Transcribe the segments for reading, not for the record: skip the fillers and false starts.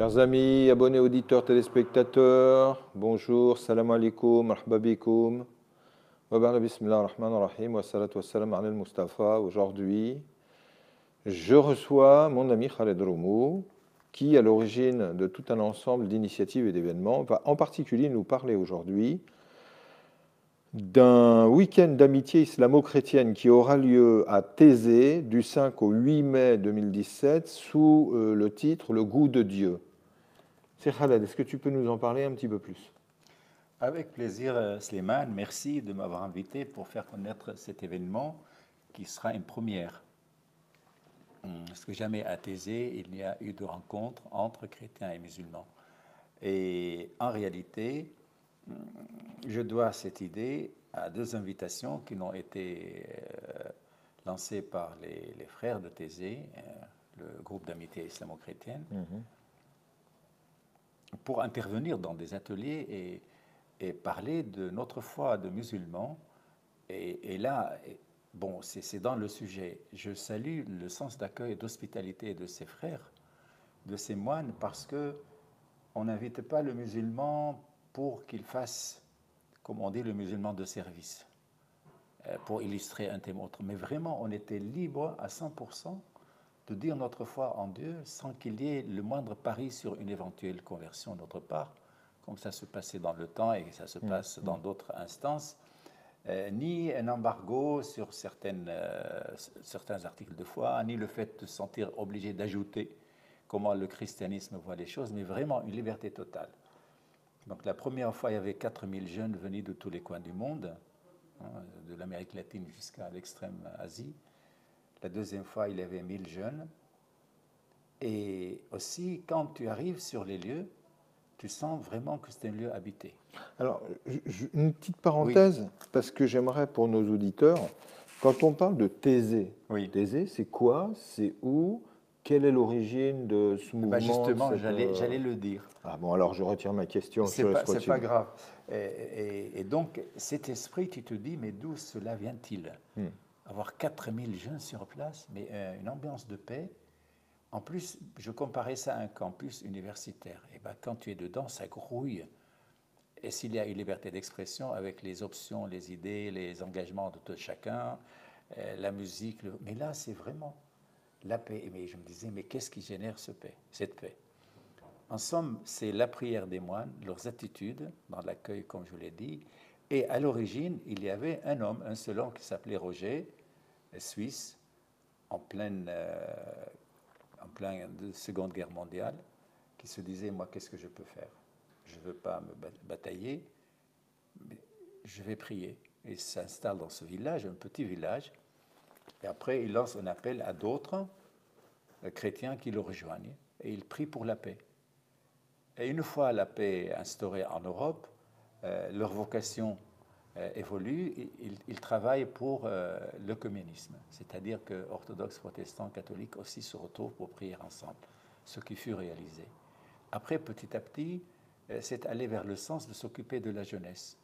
Chers amis, abonnés, auditeurs, téléspectateurs, bonjour, salam alaikum, marhaba bikoum. Wa ba'da bismillah ar-Rahman ar-Rahim, wa salatu wa salam ala al-Mustafa. Aujourd'hui, je reçois mon ami Khaled Roumou, qui, à l'origine de tout un ensemble d'initiatives et d'événements, va en particulier nous parler aujourd'hui d'un week-end d'amitié islamo-chrétienne qui aura lieu à Thésée du 5 au 8 mai 2017 sous le titre Le goût de Dieu. C'est Khaled, est-ce que tu peux nous en parler un petit peu plus? Avec plaisir, Slimane. Merci de m'avoir invité pour faire connaître cet événement qui sera une première. Parce que jamais à Thésée, il n'y a eu de rencontre entre chrétiens et musulmans. Et en réalité, je dois cette idée à deux invitations qui m'ont été lancées par les frères de Thésée, le groupe d'amitié islamo-chrétienne, pour intervenir dans des ateliers et parler de notre foi de musulmans. Et là, bon, c'est dans le sujet. Je salue le sens d'accueil et d'hospitalité de ces frères, de ces moines, parce que on n'invite pas le musulman pour qu'il fasse, comme on dit, le musulman de service, pour illustrer un thème autre. Mais vraiment, on était libre à 100% de dire notre foi en Dieu sans qu'il y ait le moindre pari sur une éventuelle conversion de notre part, comme ça se passait dans le temps et ça se passe dans d'autres instances, ni un embargo sur certains articles de foi, ni le fait de se sentir obligé d'ajouter comment le christianisme voit les choses, mais vraiment une liberté totale. Donc la première fois, il y avait 4000 jeunes venus de tous les coins du monde, de l'Amérique latine jusqu'à l'extrême Asie. La deuxième fois, il y avait 1000 jeunes. Et aussi, quand tu arrives sur les lieux, tu sens vraiment que c'est un lieu habité. Alors, une petite parenthèse, oui, parce que j'aimerais pour nos auditeurs, quand on parle de Thésée, oui, Thésée, c'est quoi? C'est où? Quelle est l'origine de ce mouvement? Justement, j'allais le dire. Ah bon, alors je retire ma question. C'est pas grave. Et donc, cet esprit, tu te dis, mais d'où cela vient-il? Avoir 4000 jeunes sur place, mais une ambiance de paix. En plus, je comparais ça à un campus universitaire. Et ben, quand tu es dedans, ça grouille. Et s'il y a une liberté d'expression avec les options, les idées, les engagements de tout chacun, la musique, mais là, c'est vraiment la paix. Mais je me disais, mais qu'est-ce qui génère cette paix? En somme, c'est la prière des moines, leurs attitudes dans l'accueil, comme je l'ai dit. Et à l'origine, il y avait un homme, un seul homme qui s'appelait Roger, suisse, en pleine Seconde Guerre mondiale, qui se disait, moi, qu'est-ce que je peux faire? Je ne veux pas me batailler, mais je vais prier. Et il s'installe dans ce village, un petit village, et après, il lance un appel à d'autres chrétiens qui le rejoignent, et il prie pour la paix. Et une fois la paix instaurée en Europe, leur vocation évolue, ils travaillent pour le communisme, c'est-à-dire que orthodoxes, protestants, catholiques aussi se retrouvent pour prier ensemble, ce qui fut réalisé. Après, petit à petit, c'est aller vers le sens de s'occuper de la jeunesse.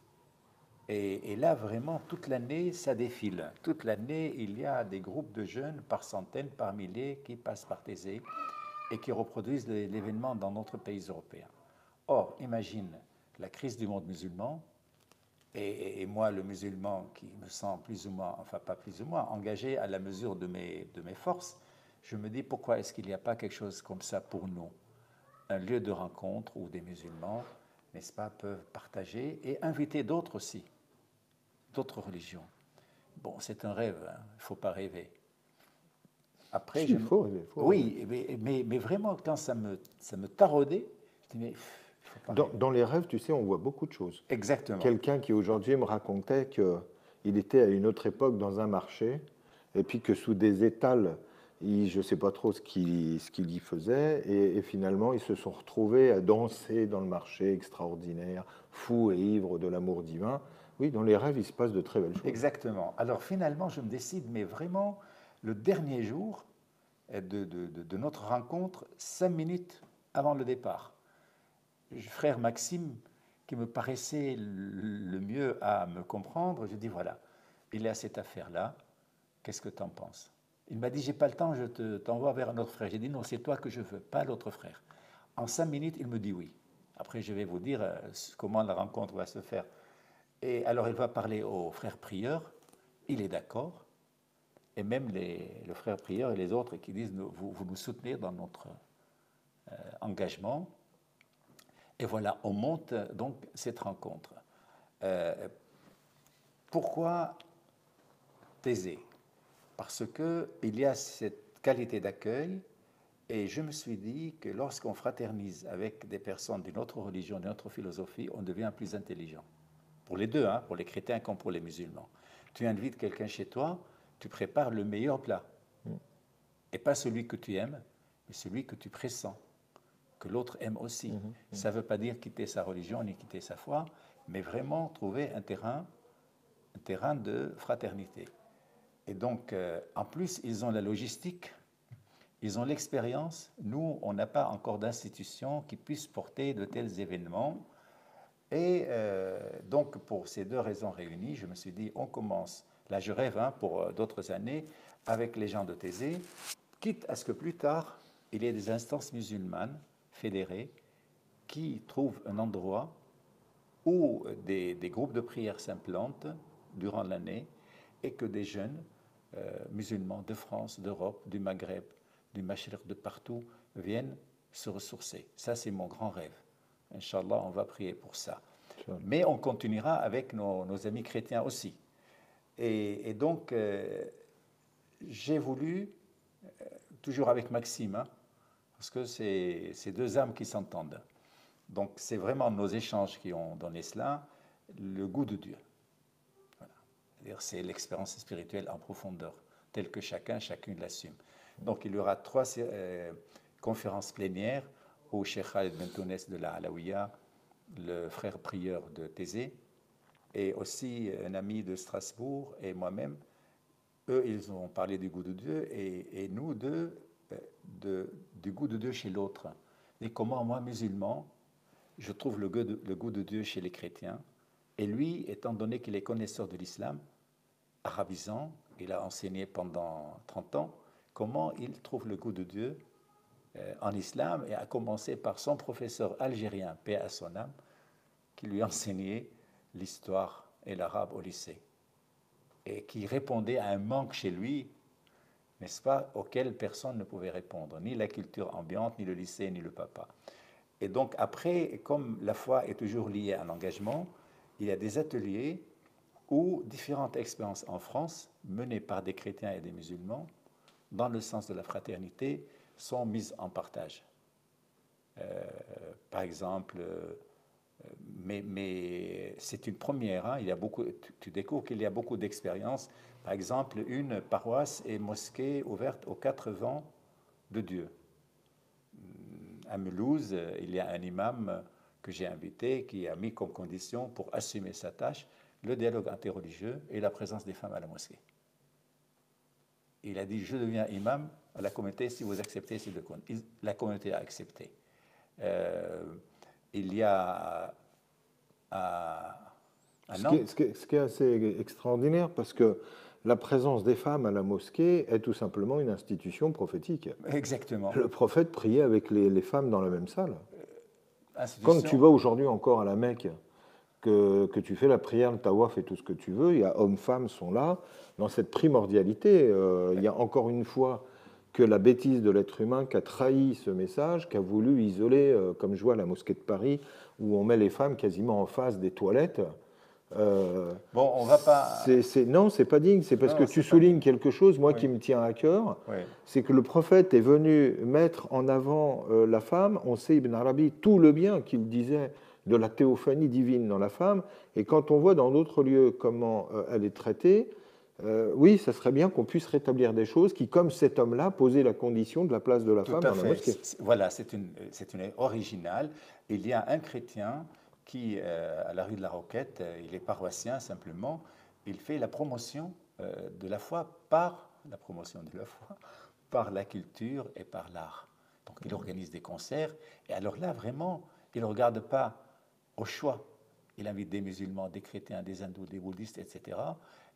Et là, vraiment, toute l'année, ça défile. Toute l'année, il y a des groupes de jeunes par centaines, par milliers qui passent par Thésée et qui reproduisent l'événement dans notre pays européen. Or, imagine la crise du monde musulman, et moi, le musulman qui me sent plus ou moins, enfin pas plus ou moins, engagé à la mesure de mes forces, je me dis pourquoi est-ce qu'il n'y a pas quelque chose comme ça pour nous? Un lieu de rencontre où des musulmans, n'est-ce pas, peuvent partager et inviter d'autres aussi, d'autres religions. Bon, c'est un rêve, hein, il ne faut pas rêver. Après, il faut rêver. Oui, mais vraiment, quand ça me taraudait, je dis, mais dans les rêves, tu sais, on voit beaucoup de choses. Exactement. Quelqu'un qui aujourd'hui me racontait qu'il était à une autre époque dans un marché, et puis que sous des étals, je ne sais pas trop ce qu'il y faisait, et finalement, ils se sont retrouvés à danser dans le marché extraordinaire, fous et ivres de l'amour divin. Oui, dans les rêves, il se passe de très belles choses. Exactement. Alors finalement, je me décide, mais vraiment, le dernier jour de notre rencontre, 5 minutes avant le départ, frère Maxime, qui me paraissait le mieux à me comprendre, je dis voilà, il y a cette affaire-là, qu'est-ce que tu en penses? Il m'a dit j'ai pas le temps, je t'envoie vers un autre frère. J'ai dit non, c'est toi que je veux, pas l'autre frère. En 5 minutes, il me dit oui. Après, je vais vous dire comment la rencontre va se faire. Et alors, il va parler au frère prieur. Il est d'accord. Et même le frère prieur et les autres qui disent vous nous soutenez dans notre engagement. Et voilà, on monte donc cette rencontre. Pourquoi Thésée? Parce qu'il y a cette qualité d'accueil. Et je me suis dit que lorsqu'on fraternise avec des personnes d'une autre religion, d'une autre philosophie, on devient plus intelligent. Pour les deux, hein, pour les chrétiens comme pour les musulmans. Tu invites quelqu'un chez toi, tu prépares le meilleur plat. Et pas celui que tu aimes, mais celui que tu pressens, que l'autre aime aussi. Ça ne veut pas dire quitter sa religion ni quitter sa foi, mais vraiment trouver un terrain de fraternité. Et donc, en plus, ils ont la logistique, ils ont l'expérience. Nous, on n'a pas encore d'institution qui puisse porter de tels événements. Et donc, pour ces deux raisons réunies, je me suis dit, on commence, là je rêve pour d'autres années, avec les gens de Thésée, quitte à ce que plus tard, il y ait des instances musulmanes fédérées qui trouvent un endroit où des groupes de prière s'implantent durant l'année et que des jeunes musulmans de France, d'Europe, du Maghreb, du Mashriq, de partout, viennent se ressourcer. Ça, c'est mon grand rêve. Inch'Allah, on va prier pour ça. Mais on continuera avec nos amis chrétiens aussi. Et donc, j'ai voulu, toujours avec Maxime, parce que c'est deux âmes qui s'entendent. Donc, c'est vraiment nos échanges qui ont donné cela, le goût de Dieu. Voilà. C'est l'expérience spirituelle en profondeur, telle que chacune l'assume. Donc, il y aura 3 conférences plénières au Cheikh Khaled Ben Tounes de la Alaouia, le frère prieur de Thésée, et aussi un ami de Strasbourg et moi-même. Eux, ils ont parlé du goût de Dieu et nous du goût de Dieu chez l'autre. Et comment moi, musulman, je trouve le goût de Dieu chez les chrétiens. Et lui, étant donné qu'il est connaisseur de l'islam, arabisant, il a enseigné pendant 30 ans, comment il trouve le goût de Dieu en islam, et a commencé par son professeur algérien, paix à son âme, qui lui enseignait l'histoire et l'arabe au lycée, et qui répondait à un manque chez lui, n'est-ce pas, auquel personne ne pouvait répondre, ni la culture ambiante, ni le lycée, ni le papa. Et donc après, comme la foi est toujours liée à l'engagement, il y a des ateliers où différentes expériences en France, menées par des chrétiens et des musulmans, dans le sens de la fraternité, sont mises en partage. Par exemple, mais c'est une première, hein, il y a beaucoup, tu découvres qu'il y a beaucoup d'expériences. Par exemple, une paroisse et mosquée ouverte aux 4 vents de Dieu. À Mulhouse, il y a un imam que j'ai invité qui a mis comme condition pour assumer sa tâche le dialogue interreligieux et la présence des femmes à la mosquée. Il a dit, je deviens imam à la communauté si vous acceptez ces 2 conditions. La communauté a accepté. Il y a ce qui est assez extraordinaire, parce que la présence des femmes à la mosquée est tout simplement une institution prophétique. Exactement. Le prophète priait avec les femmes dans la même salle. Quand tu vas aujourd'hui encore à la Mecque, que tu fais la prière, le tawaf et tout ce que tu veux, il y a hommes-femmes sont là, dans cette primordialité. Il y a encore une fois que la bêtise de l'être humain qui a trahi ce message, qui a voulu isoler, comme je vois à la mosquée de Paris, où on met les femmes quasiment en face des toilettes. Bon, on va pas. Non, c'est pas digne. C'est parce que tu soulignes quelque chose, moi, qui me tient à cœur. Oui. C'est que le prophète est venu mettre en avant la femme. On sait, Ibn Arabi, tout le bien qu'il disait de la théophanie divine dans la femme. Et quand on voit dans d'autres lieux comment elle est traitée, oui, ça serait bien qu'on puisse rétablir des choses qui, comme cet homme-là, posaient la condition de la place de la femme dans la mosquée. Voilà, c'est une originale. Il y a un chrétien qui, à la rue de la Roquette, il est paroissien simplement, il fait la promotion de la foi par la culture et par l'art. Donc il organise des concerts, et alors là, vraiment, il ne regarde pas au choix. Il invite des musulmans, des chrétiens, des hindous, des bouddhistes, etc.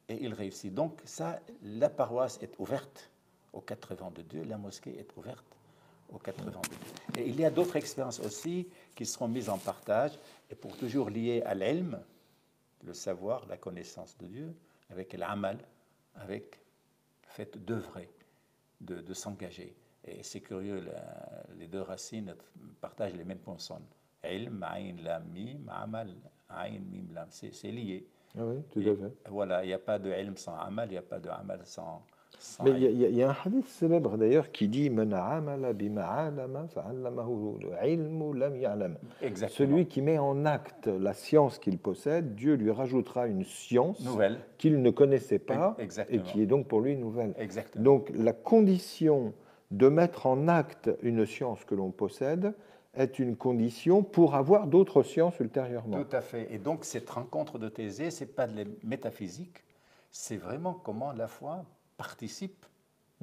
Et il réussit. Donc ça, la paroisse est ouverte aux 4 vents de Dieu, la mosquée est ouverte aux 80 000. Et il y a d'autres expériences aussi qui seront mises en partage, et pour toujours lier à l'ilm, le savoir, la connaissance de Dieu, avec l'amal, avec le fait d'œuvrer, de s'engager. Et c'est curieux, les deux racines partagent les mêmes consonnes. Ilm, ayn, lam, mim, amal, ayn, mim, lam. C'est lié. Ah oui, tout Et à fait. voilà, il n'y a pas de ilm sans amal, il n'y a pas de amal sans Mais ilm. il y a un hadith célèbre d'ailleurs qui dit Man amala bima alama fa'allamahu ilmu lam ya'lam. Exactement. Celui qui met en acte la science qu'il possède, Dieu lui rajoutera une science Nouvelle. qu'il ne connaissait pas et Exactement. qui est donc pour lui nouvelle. Exactement. Donc la condition de mettre en acte une science que l'on possède est une condition pour avoir d'autres sciences ultérieurement. Tout à fait. Et donc, cette rencontre de Thésée, ce n'est pas de la métaphysique, c'est vraiment comment la foi participe,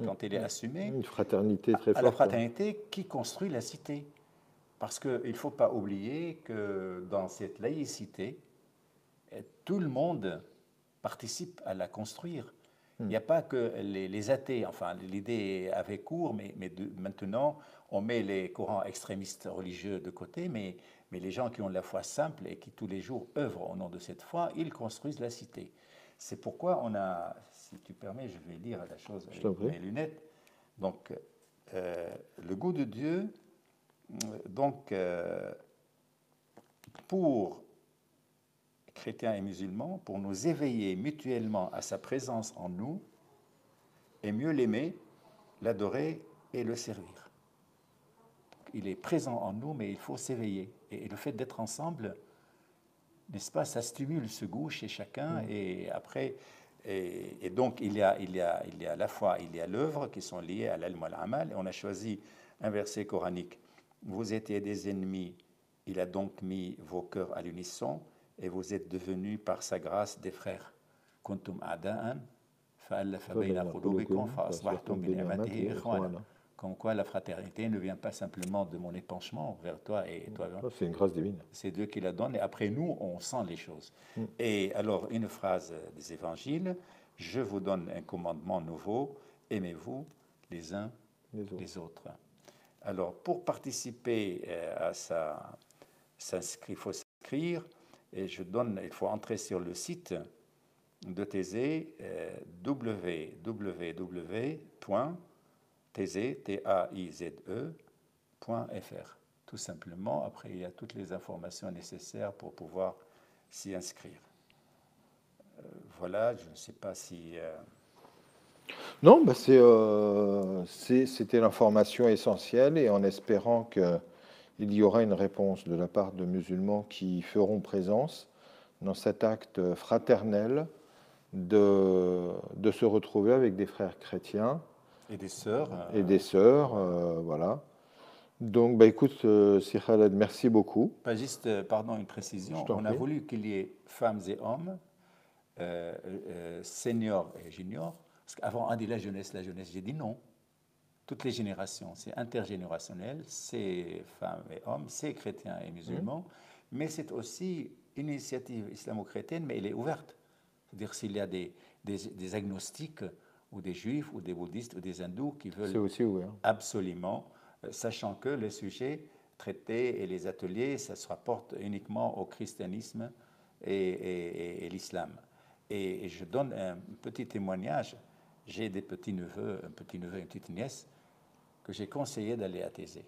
quand elle est assumée, Une fraternité très à la forte. fraternité qui construit la cité. Parce qu'il ne faut pas oublier que dans cette laïcité, tout le monde participe à la construire. Il n'y a pas que les athées, enfin l'idée avait cours, mais maintenant on met les courants extrémistes religieux de côté, mais les gens qui ont la foi simple et qui tous les jours œuvrent au nom de cette foi, ils construisent la cité. C'est pourquoi on a, si tu permets, je vais lire la chose avec mes lunettes. Donc, le goût de Dieu, donc, pour chrétiens et musulmans, pour nous éveiller mutuellement à sa présence en nous et mieux l'aimer, l'adorer et le servir. Il est présent en nous, mais il faut s'éveiller. Et le fait d'être ensemble, n'est-ce pas, ça stimule ce goût chez chacun. Et après, et donc il y a la foi, il y a l'œuvre qui sont liées à l'ilm wal amal. Et on a choisi un verset coranique. Vous étiez des ennemis, il a donc mis vos cœurs à l'unisson. Et vous êtes devenus par sa grâce des frères. Kuntum a'da'an fa'allafa bayna qulubikum fa'asbahtum bi ni'matihi ikhwana. Comme quoi la fraternité ne vient pas simplement de mon épanchement vers toi et toi. C'est une grâce divine. C'est Dieu qui la donne et après nous, on sent les choses. Et alors, une phrase des évangiles, je vous donne un commandement nouveau, aimez-vous les uns les autres. Alors, pour participer à ça, il faut s'inscrire. Et il faut entrer sur le site de Thésée, www.thésée.fr. Tout simplement, après, il y a toutes les informations nécessaires pour pouvoir s'y inscrire. Voilà, je ne sais pas si... Non, bah c'était l'information essentielle et en espérant qu'il y aura une réponse de la part de musulmans qui feront présence dans cet acte fraternel de se retrouver avec des frères chrétiens et des sœurs. Voilà. Donc, bah, écoute, Sir Khaled, merci beaucoup. Pas juste, pardon, une précision. On a voulu qu'il y ait femmes et hommes, seniors et juniors. Parce qu'avant, on dit la jeunesse. J'ai dit non. Toutes les générations, c'est intergénérationnel, c'est femmes et hommes, c'est chrétiens et musulmans, mais c'est aussi une initiative islamo-chrétienne, mais elle est ouverte. C'est-à-dire s'il y a des agnostiques ou des juifs ou des bouddhistes ou des hindous qui veulent aussi ouvert. Absolument, sachant que les sujets traités et les ateliers, ça se rapporte uniquement au christianisme et l'islam. Et je donne un petit témoignage. J'ai des petits-neveux, un petit-neveu et une petite nièce que j'ai conseillé d'aller à Thésée.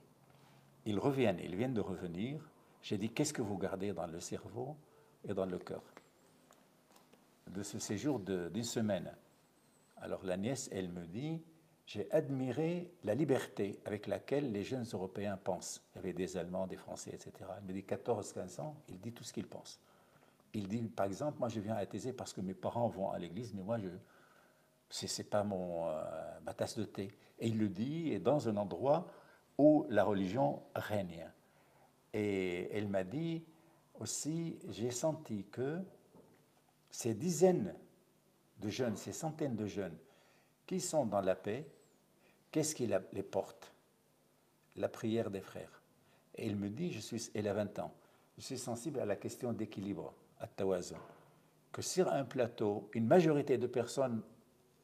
Ils viennent de revenir. J'ai dit, qu'est-ce que vous gardez dans le cerveau et dans le cœur de ce séjour d'une semaine? Alors la nièce, elle me dit, j'ai admiré la liberté avec laquelle les jeunes Européens pensent. Il y avait des Allemands, des Français, etc. Elle me dit 14-15 ans, il dit tout ce qu'il pense. Il dit, par exemple, moi je viens à Thésée parce que mes parents vont à l'église, mais moi, c'est pas ma tasse de thé. Et il le dit, et dans un endroit où la religion règne. Et elle m'a dit aussi, j'ai senti que ces dizaines de jeunes, ces centaines de jeunes qui sont dans la paix, qu'est-ce qui les porte? La prière des frères. Et il me dit, elle a 20 ans, je suis sensible à la question d'équilibre, à tawazun, que sur un plateau, une majorité de personnes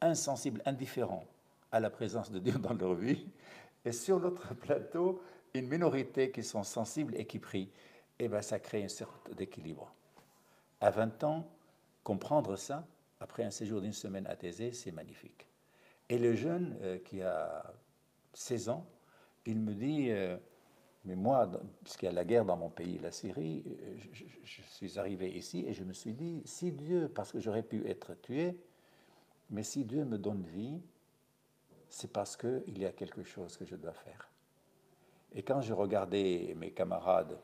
insensibles, indifférents à la présence de Dieu dans leur vie, Et sur l'autre plateau, une minorité qui sont sensibles et qui prient. Et bien, ça crée une sorte d'équilibre. À 20 ans, comprendre ça, après un séjour d'une semaine à Thésée, c'est magnifique. Et le jeune qui a 16 ans, il me dit, mais moi, puisqu'il y a la guerre dans mon pays, la Syrie, je suis arrivé ici et je me suis dit, si Dieu, parce que j'aurais pu être tué, mais si Dieu me donne vie, c'est parce qu'il y a quelque chose que je dois faire. Et quand je regardais mes camarades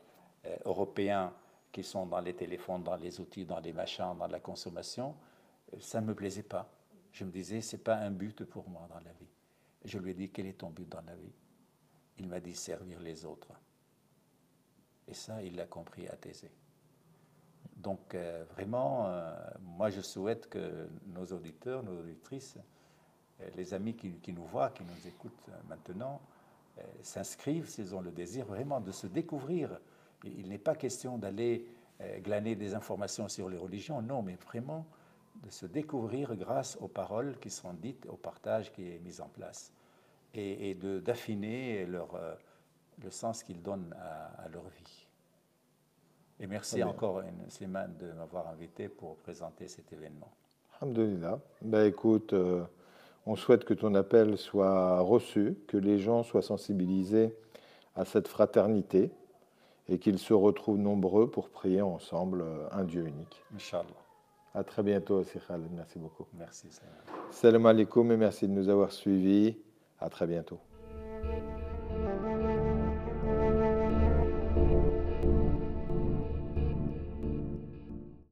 européens qui sont dans les téléphones, dans les outils, dans les machins, dans la consommation, ça ne me plaisait pas. Je me disais, ce n'est pas un but pour moi dans la vie. Et je lui ai dit, quel est ton but dans la vie? Il m'a dit, servir les autres. Et ça, il l'a compris à Thésée. Donc, vraiment, moi, je souhaite que nos auditeurs, nos auditrices, les amis qui nous voient, qui nous écoutent maintenant, s'inscrivent, s'ils ont le désir vraiment de se découvrir. Il n'est pas question d'aller glaner des informations sur les religions, non, mais vraiment de se découvrir grâce aux paroles qui sont dites, au partage qui est mis en place, et d'affiner le sens qu'ils donnent à leur vie. Et merci encore, Slimane, de m'avoir invité pour présenter cet événement. Alhamdulillah. Ben, écoute, on souhaite que ton appel soit reçu, que les gens soient sensibilisés à cette fraternité et qu'ils se retrouvent nombreux pour prier ensemble un Dieu unique. Inch'Allah. À très bientôt, Sir Khaled. Merci beaucoup. Merci. Salam alaikum et merci de nous avoir suivis. À très bientôt.